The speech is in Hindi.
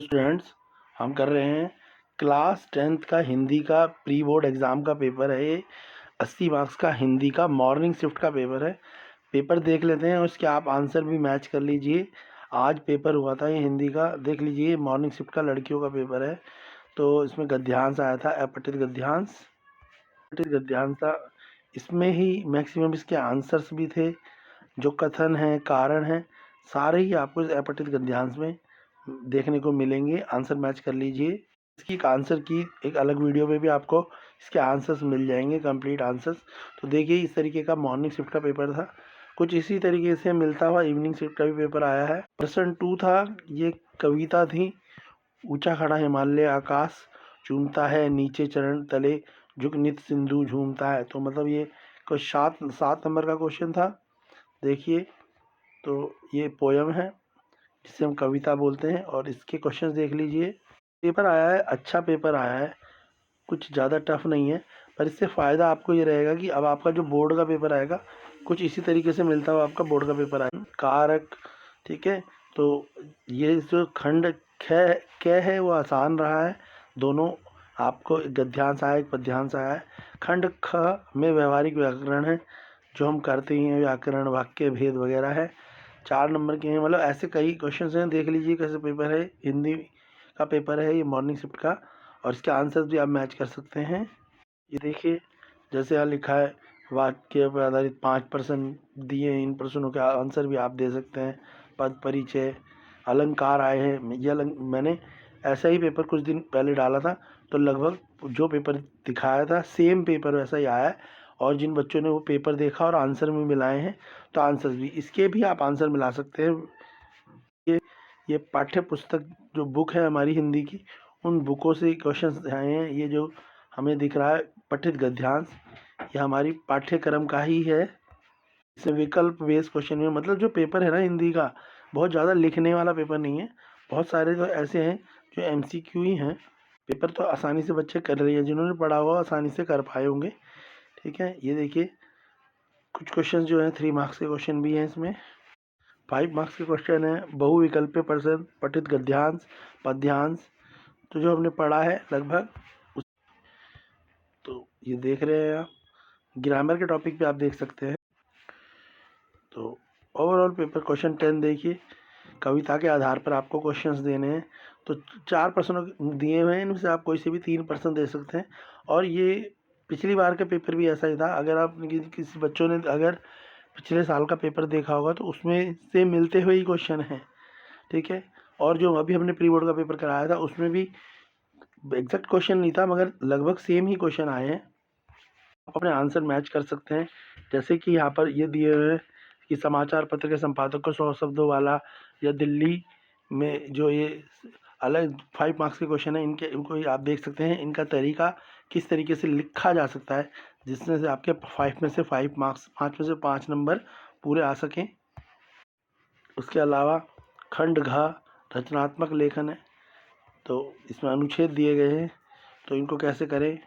स्टूडेंट्स, हम कर रहे हैं क्लास 10th का हिंदी का प्री बोर्ड एग्ज़ाम का पेपर है। ये 80 मार्क्स का हिंदी का मॉर्निंग शिफ्ट का पेपर है। पेपर देख लेते हैं और उसके आप आंसर भी मैच कर लीजिए। आज पेपर हुआ था ये हिंदी का, देख लीजिए। मॉर्निंग शिफ्ट का लड़कियों का पेपर है, तो इसमें गद्यांश आया था, अपठित गद्यांश था। इसमें ही मैक्सिमम इसके आंसर्स भी थे। जो कथन है, कारण है, सारे ही आपको इस अपठित गद्यांश में देखने को मिलेंगे। आंसर मैच कर लीजिए। इसकी आंसर की एक अलग वीडियो में भी आपको इसके आंसर्स मिल जाएंगे, कंप्लीट आंसर्स। तो देखिए, इस तरीके का मॉर्निंग शिफ्ट का पेपर था। कुछ इसी तरीके से मिलता हुआ इवनिंग शिफ्ट का भी पेपर आया है। प्रश्न 2 था, ये कविता थी। ऊंचा खड़ा हिमालय आकाश चूमता है, नीचे चरण तले झुक नित सिंधु झूमता है। तो मतलब ये कुछ सात नंबर का क्वेश्चन था। देखिए, तो ये पोयम है जिसे हम कविता बोलते हैं, और इसके क्वेश्चंस देख लीजिए। पेपर आया है, अच्छा पेपर आया है, कुछ ज़्यादा टफ नहीं है। पर इससे फ़ायदा आपको ये रहेगा कि अब आपका जो बोर्ड का पेपर आएगा, कुछ इसी तरीके से मिलता हुआ आपका बोर्ड का पेपर आएगा। कारक, ठीक है। तो ये जो खंड ख है वो आसान रहा है। दोनों आपको एक गद्यांश आया, एक पद्यांश आया है। खंड ख में व्यवहारिक व्याकरण है, जो हम करते ही हैं, व्याकरण, वाक्य भेद वगैरह है। 4 नंबर के हैं। मतलब ऐसे कई क्वेश्चंस हैं, देख लीजिए कैसे पेपर है। हिंदी का पेपर है ये मॉर्निंग शिफ्ट का, और इसके आंसर्स भी आप मैच कर सकते हैं। ये देखिए, जैसे यहाँ लिखा है, वाक्य पर आधारित 5% दिए हैं। इन प्रश्नों के आंसर भी आप दे सकते हैं। पद परिचय, अलंकार आए हैं। ये मैंने ऐसा ही पेपर कुछ दिन पहले डाला था, तो लगभग जो पेपर दिखाया था सेम पेपर वैसा ही आया है। और जिन बच्चों ने वो पेपर देखा और आंसर में मिलाए हैं, तो आंसर भी इसके भी आप आंसर मिला सकते हैं। ये पाठ्य पुस्तक जो बुक है हमारी हिंदी की, उन बुकों से क्वेश्चंस आए हैं। ये जो हमें दिख रहा है पठित गद्यांश, ये हमारी पाठ्यक्रम का ही है। इसमें विकल्प बेस्ड क्वेश्चन में, मतलब जो पेपर है ना हिंदी का, बहुत ज़्यादा लिखने वाला पेपर नहीं है। बहुत सारे तो ऐसे हैं जो MCQ ही हैं। पेपर तो आसानी से बच्चे कर रही है, जिन्होंने पढ़ा हुआ आसानी से कर पाए होंगे। ठीक है, ये देखिए, कुछ क्वेश्चन जो हैं 3 मार्क्स के क्वेश्चन भी हैं इसमें। 5 मार्क्स के क्वेश्चन है। बहुविकल्पीय प्रश्न, पठित गद्यांश, पद्यांश, तो जो हमने पढ़ा है लगभग तो ये देख रहे हैं आप। ग्रामर के टॉपिक पे आप देख सकते हैं। तो ओवरऑल पेपर क्वेश्चन 10 देखिए, कविता के आधार पर आपको क्वेश्चंस देने हैं। तो 4 प्रश्न दिए हुए हैं, इनमें से आप कोई से भी 3 प्रश्न दे सकते हैं। और ये पिछली बार का पेपर भी ऐसा ही था। अगर आप किसी बच्चों ने अगर पिछले साल का पेपर देखा होगा, तो उसमें से मिलते हुए ही क्वेश्चन हैं। ठीक है, और जो अभी हमने प्री बोर्ड का पेपर कराया था, उसमें भी एग्जैक्ट क्वेश्चन नहीं था, मगर लगभग सेम ही क्वेश्चन आए हैं। आप अपने आंसर मैच कर सकते हैं। जैसे कि यहाँ पर ये दिए हुए हैं कि समाचार पत्र के संपादक को 100 शब्दों वाला, या दिल्ली में जो ये अलग 5 मार्क्स के क्वेश्चन है, इनको आप देख सकते हैं। इनका तरीका किस तरीके से लिखा जा सकता है, जिसमें से आपके 5 में से 5 मार्क्स, 5 में से 5 नंबर पूरे आ सकें। उसके अलावा खंड घ रचनात्मक लेखन है, तो इसमें अनुच्छेद दिए गए हैं, तो इनको कैसे करें।